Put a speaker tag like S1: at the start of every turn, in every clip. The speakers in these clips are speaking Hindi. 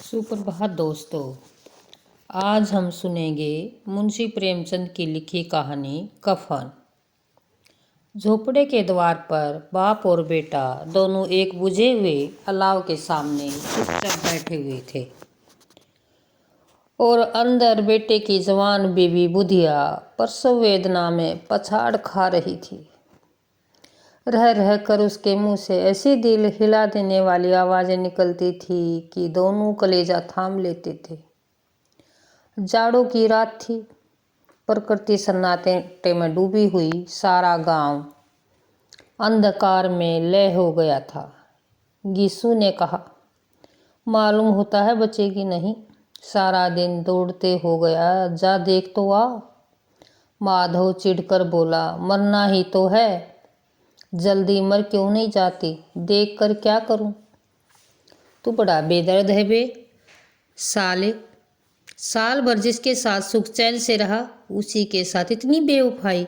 S1: सुप्रभात दोस्तों। आज हम सुनेंगे मुंशी प्रेमचंद की लिखी कहानी कफन। झोपड़े के द्वार पर बाप और बेटा दोनों एक बुझे हुए अलाव के सामने चुपचाप बैठे हुए थे और अंदर बेटे की जवान बीवी बुधिया प्रसव वेदना में पछाड़ खा रही थी। रह रह कर उसके मुंह से ऐसी दिल हिला देने वाली आवाज़ें निकलती थी कि दोनों कलेजा थाम लेते थे। जाड़ों की रात थी। प्रकृति सन्नाटे में डूबी हुई। सारा गांव अंधकार में लय हो गया था। गीसू ने कहा, मालूम होता है बचेगी नहीं। सारा दिन दौड़ते हो गया, जा देख तो आ। माधव चिढ़कर बोला, मरना ही तो है, जल्दी मर क्यों नहीं जाती, देख कर क्या करूं। तू बड़ा बेदर्द है बे साले। साल भर जिसके साथ सुख चैन से रहा, उसी के साथ इतनी बेवफाई।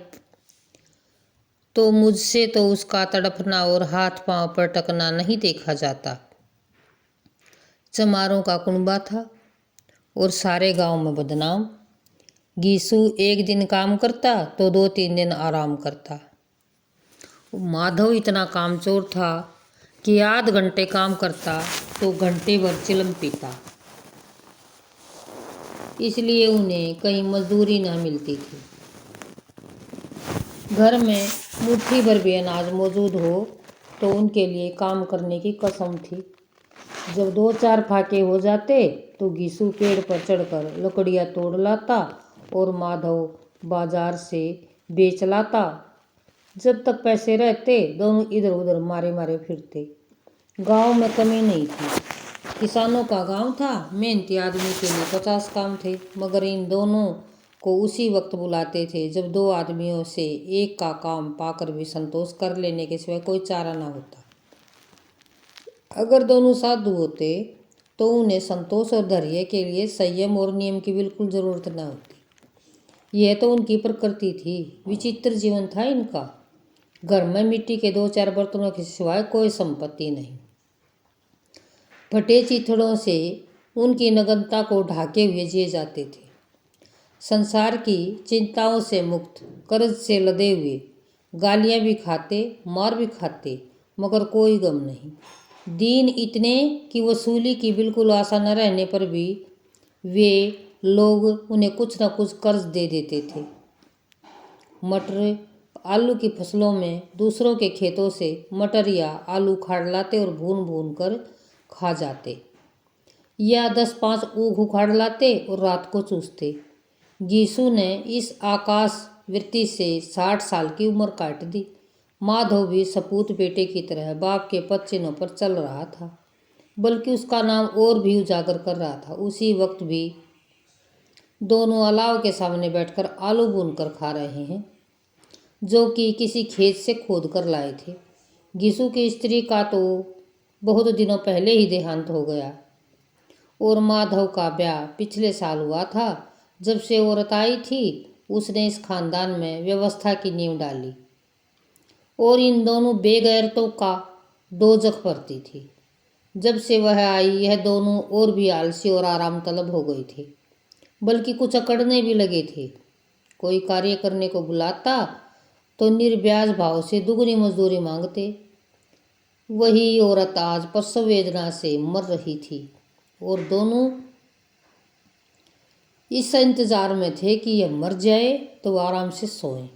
S1: तो मुझसे तो उसका तड़पना और हाथ पांव पर टकना नहीं देखा जाता। चमारों का कुनबा था और सारे गांव में बदनाम। गीसू एक दिन काम करता तो 2-3 दिन आराम करता। माधव इतना कामचोर था कि आध घंटे काम करता तो घंटे भर चिलम पीता। इसलिए उन्हें कहीं मजदूरी ना मिलती थी। घर में मुट्ठी भर भी अनाज मौजूद हो तो उनके लिए काम करने की कसम थी। जब 2-4 फाके हो जाते तो गीसू पेड़ पर चढ़कर लकड़ियाँ तोड़ लाता और माधव बाजार से बेच लाता। जब तक पैसे रहते दोनों इधर उधर मारे मारे फिरते। गांव में कमी नहीं थी। किसानों का गांव था। मेहनती आदमी के लिए 50 काम थे, मगर इन दोनों को उसी वक्त बुलाते थे जब 2 आदमियों से एक का काम पाकर भी संतोष कर लेने के सिवाय कोई चारा ना होता। अगर दोनों साधु होते तो उन्हें संतोष और धैर्य के लिए संयम और नियम की बिल्कुल ज़रूरत न होती। यह तो उनकी प्रकृति थी। विचित्र जीवन था इनका। घर में मिट्टी के 2-4 बर्तनों के सिवाय कोई संपत्ति नहीं। फटे चीथड़ों से उनकी नग्नता को ढाके हुए जिए जाते थे। संसार की चिंताओं से मुक्त, कर्ज से लदे हुए, गालियां भी खाते, मार भी खाते, मगर कोई गम नहीं। दीन इतने कि वसूली की बिल्कुल आशा न रहने पर भी वे लोग उन्हें कुछ न कुछ कर्ज दे देते थे। मटर आलू की फसलों में दूसरों के खेतों से मटर या आलू उखाड़ लाते और भून भून कर खा जाते, या 10-5 ऊख उखाड़ लाते और रात को चूसते। गीसू ने इस आकाश वृत्ति से 60 साल की उम्र काट दी। माधव भी सपूत बेटे की तरह बाप के पद चिन्हों पर चल रहा था, बल्कि उसका नाम और भी उजागर कर रहा था। उसी वक्त भी दोनों अलाव के सामने बैठकर आलू भून कर खा रहे हैं, जो कि किसी खेत से खोद कर लाए थे। गीसू की स्त्री का तो बहुत दिनों पहले ही देहांत हो गया और माधव का ब्याह पिछले साल हुआ था। जब से औरत आई थी उसने इस खानदान में व्यवस्था की नींव डाली और इन दोनों बेगैरतों का दोजख भरती थी। जब से वह आई यह दोनों और भी आलसी और आराम तलब हो गए थे, बल्कि कुछ अकड़ने भी लगे थे। कोई कार्य करने को बुलाता तो निर्ब्याज भाव से दुगनी मजदूरी मांगते। वही औरत आज प्रसव वेदना से मर रही थी और दोनों इस इंतजार में थे कि यह मर जाए तो आराम से सोएं।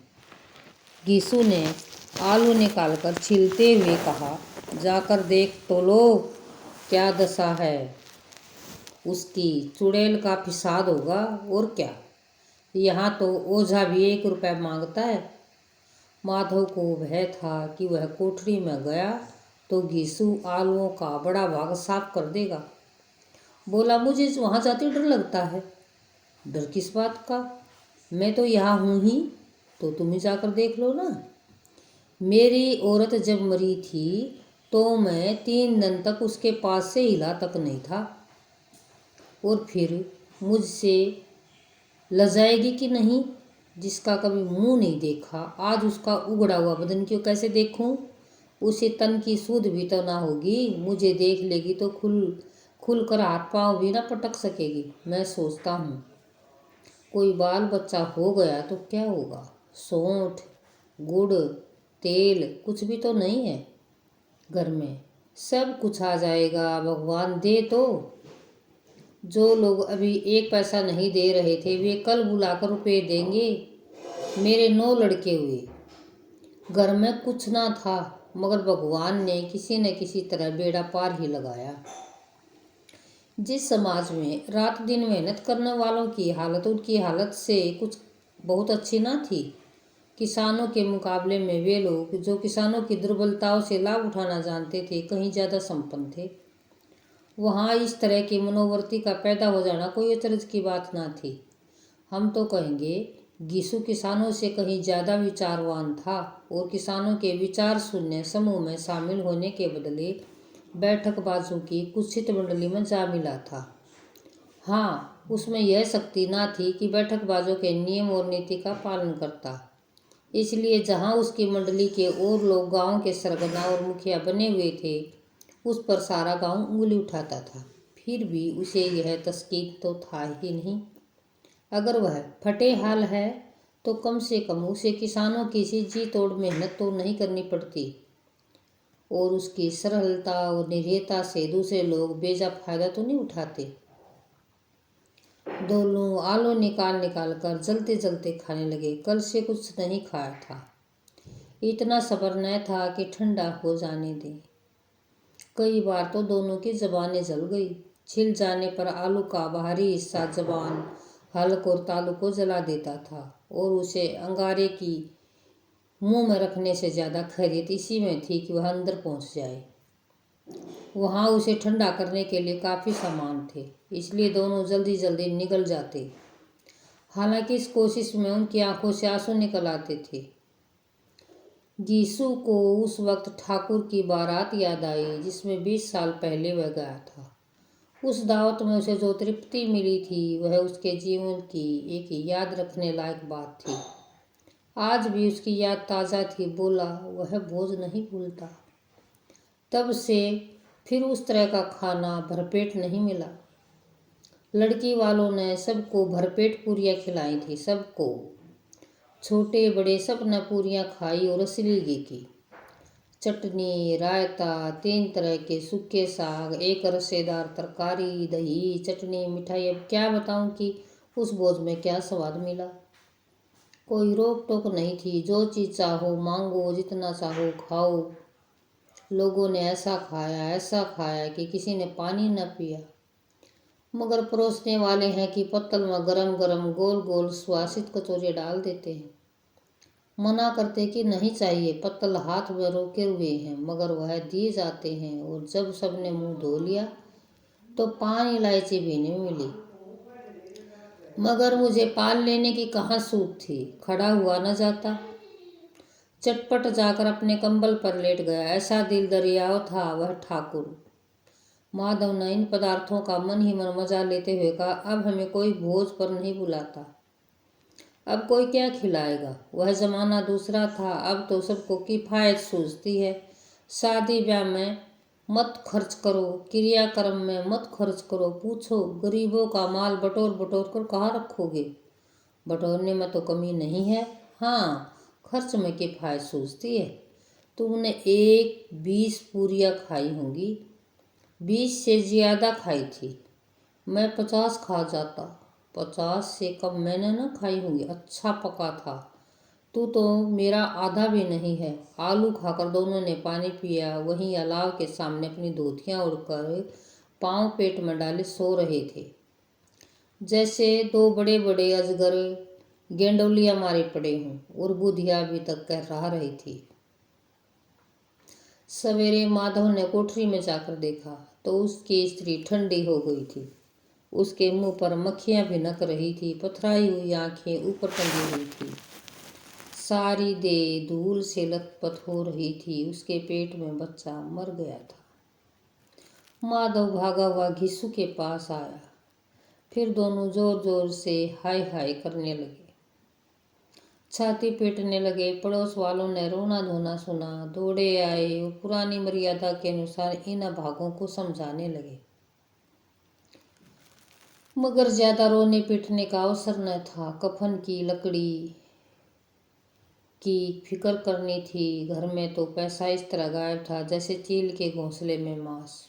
S1: गीसू ने आलू निकालकर छीलते हुए कहा, जाकर देख तो लो क्या दशा है उसकी। चुड़ैल का फिसाद होगा और क्या। यहाँ तो ओझा भी 1 रुपया मांगता है। माधव को भय था कि वह कोठरी में गया तो गीसू आलुओं का बड़ा भाग साफ कर देगा। बोला, मुझे वहाँ जाते डर लगता है। डर किस बात का, मैं तो यहाँ हूँ ही, तो तुम ही जाकर देख लो ना। मेरी औरत जब मरी थी तो मैं 3 दिन तक उसके पास से हिला तक नहीं था, और फिर मुझसे लजाएगी कि नहीं। जिसका कभी मुंह नहीं देखा, आज उसका उगड़ा हुआ बदन क्यों कैसे देखूं। उसे तन की सूध भी तो ना होगी। मुझे देख लेगी तो खुलकर हाथ पाँव भी ना पटक सकेगी। मैं सोचता हूँ कोई बाल बच्चा हो गया तो क्या होगा। सौंठ, गुड़, तेल कुछ भी तो नहीं है घर में, सब कुछ आ जाएगा, भगवान दे तो। जो लोग अभी एक पैसा नहीं दे रहे थे वे कल बुलाकर रुपये देंगे। मेरे 9 लड़के हुए, घर में कुछ ना था, मगर भगवान ने किसी न किसी तरह बेड़ा पार ही लगाया। जिस समाज में रात दिन मेहनत करने वालों की हालत उनकी हालत से कुछ बहुत अच्छी ना थी, किसानों के मुकाबले में वे लोग जो किसानों की दुर्बलताओं से लाभ उठाना जानते थे कहीं ज़्यादा संपन्न थे। वहाँ इस तरह की मनोवृत्ति का पैदा हो जाना कोई अचरज की बात ना थी। हम तो कहेंगे गीसू किसानों से कहीं ज़्यादा विचारवान था और किसानों के विचार सुनने समूह में शामिल होने के बदले बैठकबाजों की कुत्सित मंडली में जा मिला था। हाँ, उसमें यह शक्ति ना थी कि बैठकबाजों के नियम और नीति का पालन करता। इसलिए जहाँ उसकी मंडली के और लोग गांव के सरगना और मुखिया बने हुए थे, उस पर सारा गांव उंगली उठाता था। फिर भी उसे यह तस्कीन तो था ही नहीं। अगर वह फटे हाल है तो कम से कम उसे किसानों की सी जी तोड़ मेहनत तो नहीं करनी पड़ती और उसकी सरलता और निर्भयता से दूसरे लोग बेजा फायदा तो नहीं उठाते। दोनों आलू निकाल निकाल कर जलते जलते खाने लगे। कल से कुछ नहीं खाया था, इतना सब्र न था कि ठंडा हो जाने दें। कई बार तो दोनों की जबानें जल गई। छिल जाने पर आलू का बाहरी हिस्सा जबान, हलक और तालू को जला देता था और उसे अंगारे की मुंह में रखने से ज़्यादा खैरियत इसी में थी कि वह अंदर पहुंच जाए। वहाँ उसे ठंडा करने के लिए काफ़ी सामान थे, इसलिए दोनों जल्दी जल्दी निकल जाते। हालांकि इस कोशिश में उनकी आंखों से आंसू निकल आते थे। गीसू को उस वक्त ठाकुर की बारात याद आई जिसमें 20 साल पहले वह गया था। उस दावत में उसे जो तृप्ति मिली थी वह उसके जीवन की एक याद रखने लायक बात थी। आज भी उसकी याद ताज़ा थी। बोला वह भोज नहीं भूलता। तब से फिर उस तरह का खाना भरपेट नहीं मिला। लड़की वालों ने सबको भरपेट पूरियाँ खिलाई थी, सबको, छोटे बड़े सब ने पूरियाँ खाई और असली घी की चटनी, रायता, 3 तरह के सूखे साग, एक रसेदार तरकारी, दही, चटनी, मिठाई। अब क्या बताऊं कि उस भोज में क्या स्वाद मिला। कोई रोक टोक नहीं थी, जो चीज़ चाहो मांगो, जितना चाहो खाओ। लोगों ने ऐसा खाया कि किसी ने पानी न पिया। मगर परोसने वाले हैं कि पत्तल में गरम गरम गोल गोल सुवासित कचौरी डाल देते हैं। मना करते कि नहीं चाहिए, पत्तल हाथ में रोके हुए हैं, मगर वह दिए जाते हैं। और जब सबने मुंह धो लिया तो पान इलायची भी नहीं मिली। मगर मुझे पान लेने की कहाँ सूझ थी, खड़ा हुआ न जाता। चटपट जाकर अपने कंबल पर लेट गया। ऐसा दिल दरियाव था वह ठाकुर। माधव ने इन पदार्थों का मन ही मन मजा लेते हुए कहा, अब हमें कोई भोज पर नहीं बुलाता, अब कोई क्या खिलाएगा। वह जमाना दूसरा था, अब तो सबको किफायत सूझती है। शादी ब्याह में मत खर्च करो, क्रियाक्रम में मत खर्च करो। पूछो गरीबों का माल बटोर बटोर कर कहाँ रखोगे। बटोरने में तो कमी नहीं है, हाँ खर्च में किफायत सूझती है। तुमने 20 पूरियाँ खाई होंगी, 20 से ज़्यादा खाई थी। मैं 50 खा जाता। 50 से कम मैंने न खाई होंगी। अच्छा पका था। तू तो मेरा आधा भी नहीं है। आलू खाकर दोनों ने पानी पिया। वहीं अलाव के सामने अपनी धोतियाँ उड़कर पाँव पेट में डाले सो रहे थे, जैसे 2 बड़े बड़े अजगर गेंडोलियाँ मारे पड़े हों। और बुधिया अभी तक कह रही थी। सवेरे माधव ने कोठरी में जाकर देखा तो उसकी स्त्री ठंडी हो गई थी। उसके मुंह पर मक्खियां भिनक रही थी, पथराई हुई आंखें ऊपर टंगी हुई थी, सारी देह धूल से लथपथ हो रही थी। उसके पेट में बच्चा मर गया था। माधव भागा हुआ घिसू के पास आया। फिर दोनों जोर जोर से हाय हाय करने लगे, छाती पीटने लगे। पड़ोस वालों ने रोना धोना सुना, दौड़े आए और पुरानी मर्यादा के अनुसार इन अभागों को समझाने लगे। मगर ज्यादा रोने पीटने का अवसर न था। कफन की लकड़ी की फिक्र करनी थी। घर में तो पैसा इस तरह गायब था जैसे चील के घोंसले में मांस।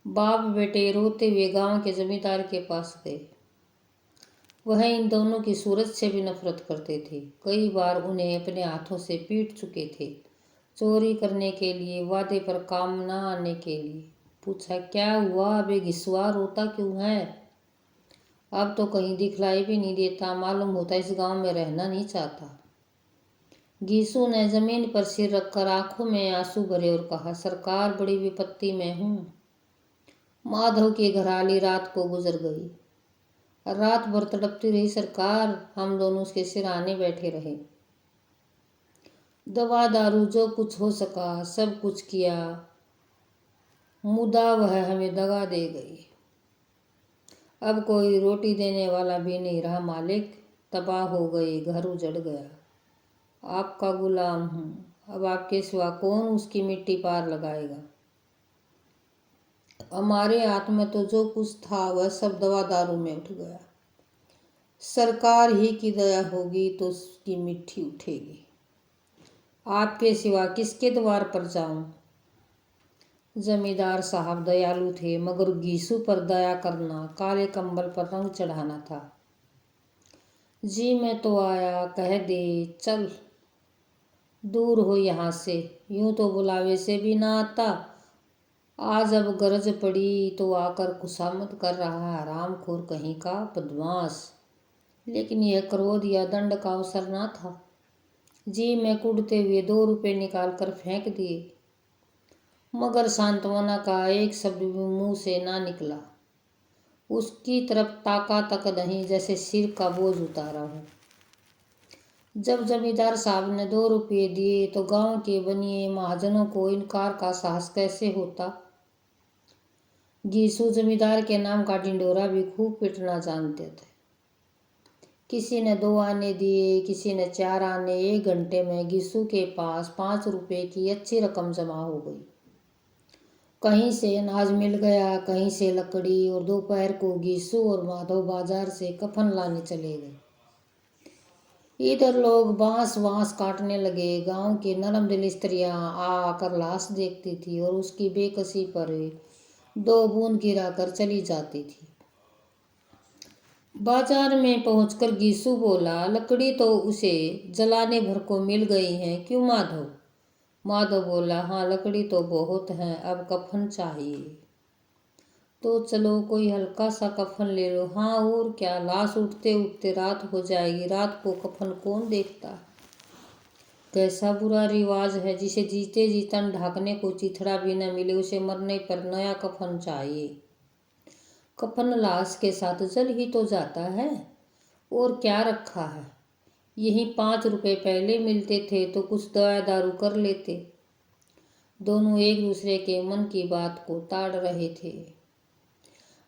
S1: बाप बेटे रोते हुए गांव के जमींदार के पास गए। वह इन दोनों की सूरत से भी नफरत करते थे। कई बार उन्हें अपने हाथों से पीट चुके थे, चोरी करने के लिए, वादे पर काम न आने के लिए। पूछा, क्या हुआ बे घिसुआ, रोता क्यों है? अब तो कहीं दिखलाई भी नहीं देता, मालूम होता इस गांव में रहना नहीं चाहता। गीसू ने जमीन पर सिर रखकर आंखों में आंसू भरे और कहा, सरकार बड़ी विपत्ति में हूँ। माधव की घरवाली रात को गुजर गई। रात भर तड़पती रही सरकार। हम दोनों उसके सिरहाने बैठे रहे। दवा दारू जो कुछ हो सका सब कुछ किया, मुदा वह हमें दगा दे गई। अब कोई रोटी देने वाला भी नहीं रहा मालिक। तबाह हो गए, घर उजड़ गया। आपका गुलाम हूँ। अब आपके सिवा कौन उसकी मिट्टी पार लगाएगा? हमारे हाथ में तो जो कुछ था वह सब दवा दारू में उठ गया। सरकार ही की दया होगी तो उसकी मिट्टी उठेगी। आपके सिवा किसके द्वार पर जाऊं? जमींदार साहब दयालु थे, मगर गीसू पर दया करना काले कंबल पर रंग चढ़ाना था। जी मैं तो आया, कह दे चल दूर हो यहाँ से। यूं तो बुलावे से भी ना आता। आज अब गरज पड़ी तो आकर खुशामद कर रहा है, हरामखोर कहीं का बदमाश। लेकिन यह क्रोध या दंड का अवसर ना था। जी मैं कुड़ते हुए 2 रुपये निकाल कर फेंक दिए, मगर सांत्वना का एक शब्द भी मुंह से ना निकला। उसकी तरफ ताका तक नहीं, जैसे सिर का बोझ उतारा हो। जब जमींदार साहब ने 2 रुपये दिए तो गांव के बनिए महाजनों को इनकार का साहस कैसे होता। गीसू जमींदार के नाम का ढिंढोरा भी खूब पिटना जानते थे। किसी ने 2 आने दिए, किसी ने 4 आने। 1 घंटे में गीसू के पास 5 रुपये की अच्छी रकम जमा हो गई। कहीं से अनाज मिल गया, कहीं से लकड़ी, और दोपहर को गीसू और माधव बाजार से कफन लाने चले गए। इधर लोग बांस वांस काटने लगे। गांव के नरम दिल स्त्रियां आकर लाश देखती थी और उसकी बेकसी पर 2 बूंद गिराकर चली जाती थी। बाजार में पहुंचकर गीसू बोला, लकड़ी तो उसे जलाने भर को मिल गई है, क्यों माधव? माधव बोला, हाँ लकड़ी तो बहुत है, अब कफन चाहिए। तो चलो कोई हल्का सा कफन ले लो। हाँ और क्या, लाश उठते उठते रात हो जाएगी, रात को कफन कौन देखता? कैसा बुरा रिवाज है, जिसे जीते जी तन ढाकने को चिथड़ा भी न मिले उसे मरने पर नया कफन चाहिए। कफन लाश के साथ जल ही तो जाता है, और क्या रखा है। यही 5 रुपये पहले मिलते थे तो कुछ दवा दारू कर लेते। दोनों एक दूसरे के मन की बात को ताड़ रहे थे।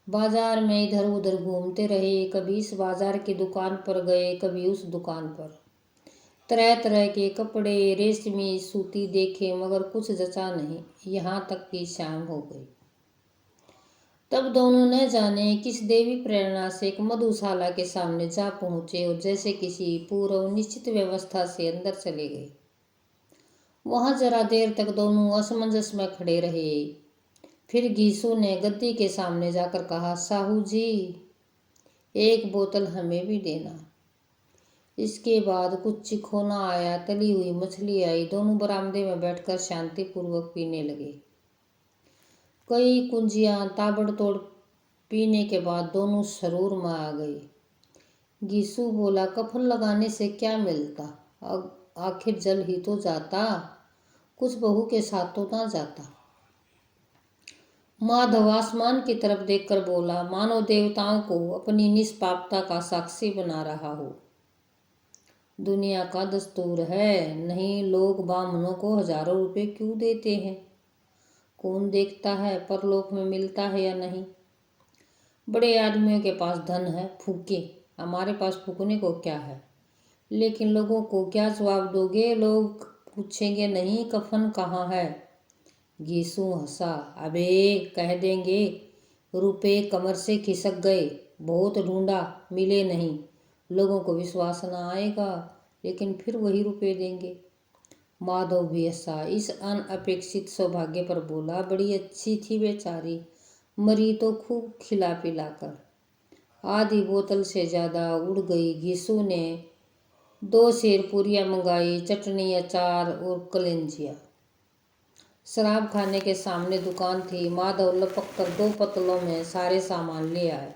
S1: बाजार में इधर उधर घूमते रहे। कभी इस बाजार की दुकान पर गए, कभी उस दुकान पर। तरह तरह के कपड़े, रेशमी सूती देखे, मगर कुछ जचा नहीं। यहाँ तक कि शाम हो गई। तब दोनों न जाने किस देवी प्रेरणा से एक मधुशाला के सामने जा पहुंचे और जैसे किसी पूर्व निश्चित व्यवस्था से अंदर चले गए। वहां जरा देर तक दोनों असमंजस में खड़े रहे। फिर गीसू ने गद्दी के सामने जाकर कहा, साहू जी 1 बोतल हमें भी देना। इसके बाद कुछ चिखोना आया, तली हुई मछली आई। दोनों बरामदे में बैठकर शांतिपूर्वक पीने लगे। कई कुंजियां ताबड़तोड़ पीने के बाद दोनों सरूर में आ गए। गीसू बोला, कफन लगाने से क्या मिलता, अब आखिर जल ही तो जाता, कुछ बहू के साथ तो ना जाता। माधव आसमान की तरफ देखकर बोला, मानो देवताओं को अपनी निष्पापता का साक्षी बना रहा हो। दुनिया का दस्तूर है, नहीं लोग ब्राह्मणों को हजारों रुपए क्यों देते हैं? कौन देखता है परलोक में मिलता है या नहीं। बड़े आदमियों के पास धन है, फूके। हमारे पास फूकने को क्या है? लेकिन लोगों को क्या जवाब दोगे? लोग पूछेंगे, नहीं कफन कहाँ है? गीसू हंसा, अबे कह देंगे रुपए कमर से खिसक गए, बहुत ढूंढा, मिले नहीं। लोगों को विश्वास न आएगा, लेकिन फिर वही रुपए देंगे। माधव भी हंसा। इस अनअपेक्षित सौभाग्य पर बोला, बड़ी अच्छी थी बेचारी, मरी तो खूब खिला पिलाकर। आधी बोतल से ज्यादा उड़ गई। घिसू ने 2 शेर पूरियां मंगाई, चटनी, अचार और कलेंजिया। शराब खाने के सामने दुकान थी। माधव लपक कर 2 पतलों में सारे सामान ले आए।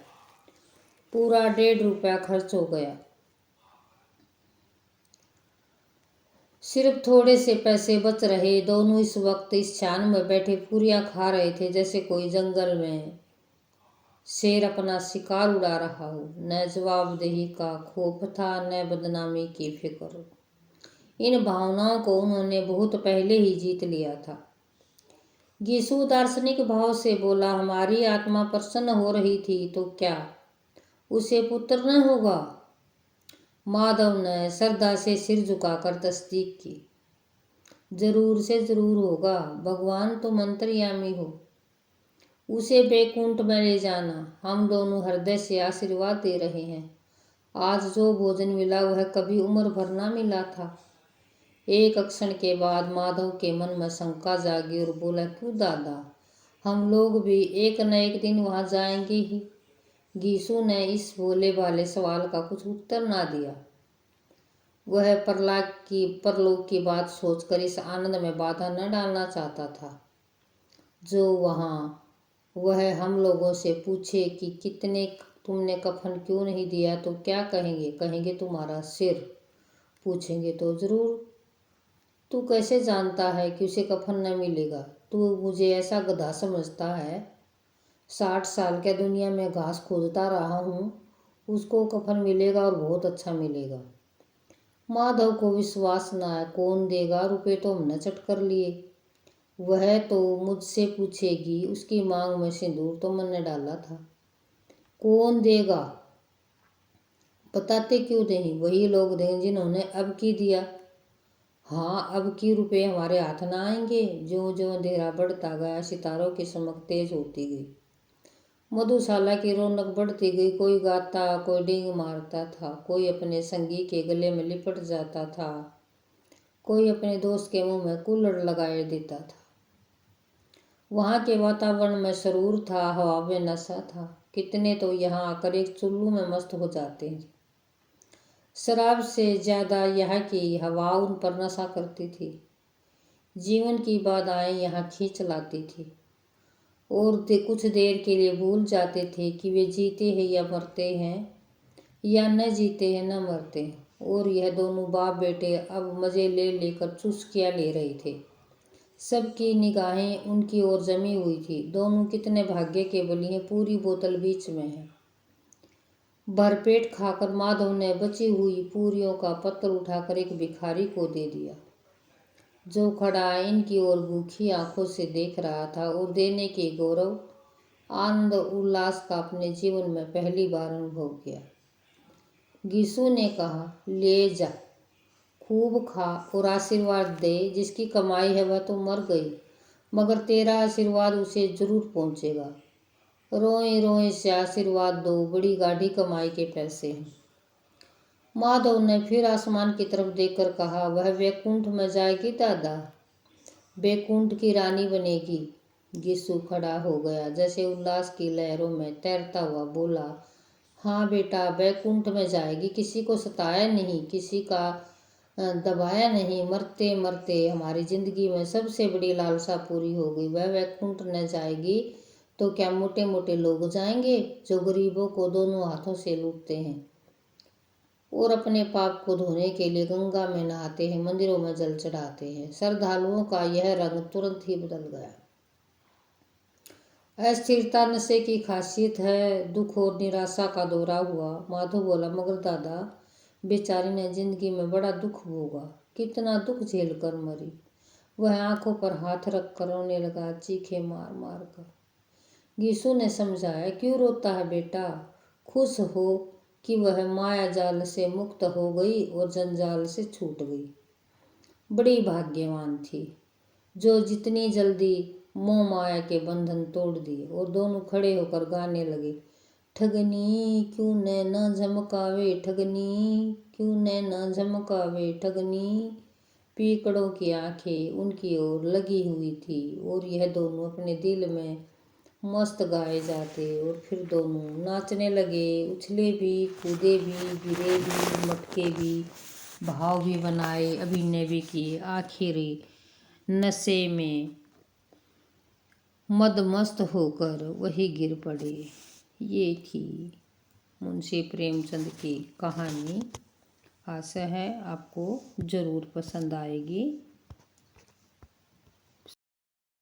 S1: पूरा 1.5 रुपया खर्च हो गया। सिर्फ थोड़े से पैसे बच रहे। दोनों इस वक्त इस छान में बैठे पूरियां खा रहे थे जैसे कोई जंगल में शेर अपना शिकार उड़ा रहा हो। न जवाबदेही का खौफ था, न बदनामी की फिक्र। इन भावनाओं को उन्होंने बहुत पहले ही जीत लिया था। घिसू दार्शनिक भाव से बोला, हमारी आत्मा प्रसन्न हो रही थी तो क्या उसे पुत्र न होगा? माधव ने श्रद्धा से सिर झुकाकर तस्दीक की। जरूर से जरूर होगा, भगवान तुम अंतर्यामी हो। उसे बैकुंठ में ले जाना। हम दोनों हृदय से आशीर्वाद दे रहे हैं। आज जो भोजन मिला वह कभी उम्र भर ना मिला था। एक क्षण के बाद माधव के मन में शंका जागी और बोला, क्यों दादा, हम लोग भी एक न एक दिन वहां जाएंगे ही। घिसू ने इस भोले भाले सवाल का कुछ उत्तर ना दिया। वह परलोक की बात सोचकर इस आनंद में बाधा न डालना चाहता था। जो वहाँ वह हम लोगों से पूछे कि कितने तुमने कफन क्यों नहीं दिया तो क्या कहेंगे? कहेंगे तुम्हारा सिर। पूछेंगे तो जरूर, तू कैसे जानता है कि उसे कफन न मिलेगा? तू मुझे ऐसा गधा समझता है? 60 साल के दुनिया में घास खोदता रहा हूँ, उसको कफन मिलेगा और बहुत अच्छा मिलेगा। माधव को विश्वास न आया। कौन देगा? रुपए तो हमने चट कर लिए। वह तो मुझसे पूछेगी, उसकी मांग में सिंदूर तो मैंने डाला था। कौन देगा? बताते क्यों नहीं? वही लोग देंगे जिन्होंने अब की दिया। हाँ, अब की रुपए हमारे हाथ ना आएंगे। ज्यों ज्यों अंधेरा बढ़ता गया, सितारों की चमक तेज होती गई। मधुशाला की रौनक बढ़ती गई। कोई गाता, कोई डींग मारता था, कोई अपने संगी के गले में लिपट जाता था, कोई अपने दोस्त के मुंह में कुल्हड़ लगाए देता था। वहाँ के वातावरण में सरूर था, हवा में नशा था। कितने तो यहाँ आकर एक चुल्लू में मस्त हो जाते हैं। शराब से ज्यादा यहाँ की हवा उन पर नशा करती थी। जीवन की बाधाएं यहाँ खींच लाती थी और कुछ देर के लिए भूल जाते थे कि वे जीते हैं या मरते हैं, या न जीते हैं न मरते हैं। और यह दोनों बाप बेटे अब मजे ले लेकर चुस्कियाँ ले रहे थे। सबकी निगाहें उनकी ओर जमी हुई थी। दोनों कितने भाग्य के बली हैं। पूरी बोतल बीच में है। भरपेट खाकर माधव ने बची हुई पूरियों का पत्थर उठाकर एक भिखारी को दे दिया, जो खड़ा इनकी ओर भूखी आंखों से देख रहा था और देने के गौरव, आनंद, उल्लास का अपने जीवन में पहली बार अनुभव किया। घिसू ने कहा, ले जा, खूब खा और आशीर्वाद दे। जिसकी कमाई है वह तो मर गई, मगर तेरा आशीर्वाद उसे जरूर पहुंचेगा। रोए रोए से आशीर्वाद दो, बड़ी गाढ़ी कमाई के पैसे हैं। माधव ने फिर आसमान की तरफ देखकर कहा, वह बैकुंठ में जाएगी दादा, बैकुंठ की रानी बनेगी। घिसू खड़ा हो गया, जैसे उल्लास की लहरों में तैरता हुआ बोला, हाँ बेटा, बैकुंठ में जाएगी। किसी को सताया नहीं, किसी का दबाया नहीं। मरते मरते हमारी जिंदगी में सबसे बड़ी लालसा पूरी हो गई। वह वैकुंठ न जाएगी तो क्या मोटे मोटे लोग जाएंगे, जो गरीबों को दोनों हाथों से लूटते हैं और अपने पाप को धोने के लिए गंगा में नहाते हैं, मंदिरों में जल चढ़ाते हैं। श्रद्धालुओं का यह रंग तुरंत ही बदल गया। अस्थिरता नशे की खासियत है। दुख और निराशा का दौरा हुआ। माधव बोला, मगर दादा, बेचारी ने जिंदगी में बड़ा दुख भोगा, कितना दुख झेल कर मरी। वह आंखों पर हाथ रख कर रोने लगा, चीखे मार मार कर। घिसू ने समझाया, क्यों रोता है बेटा? खुश हो कि वह माया जाल से मुक्त हो गई और जंजाल से छूट गई। बड़ी भाग्यवान थी जो जितनी जल्दी मोह माया के बंधन तोड़ दिए और दोनों खड़े होकर गाने लगे। ठगनी क्यों नैना झमकावे ठगनी, क्यों नैना झमकावे ठगनी। पीकड़ों की आंखें उनकी ओर लगी हुई थी और यह दोनों अपने दिल में मस्त गाए जाते और फिर दोनों नाचने लगे। उछले भी, कूदे भी, गिरे भी, मटके भी, भाव भी बनाए, अभिनय भी किए। आखिरी नशे में मदमस्त होकर वही गिर पड़े। ये थी मुंशी प्रेमचंद की कहानी। आशा है आपको ज़रूर पसंद आएगी।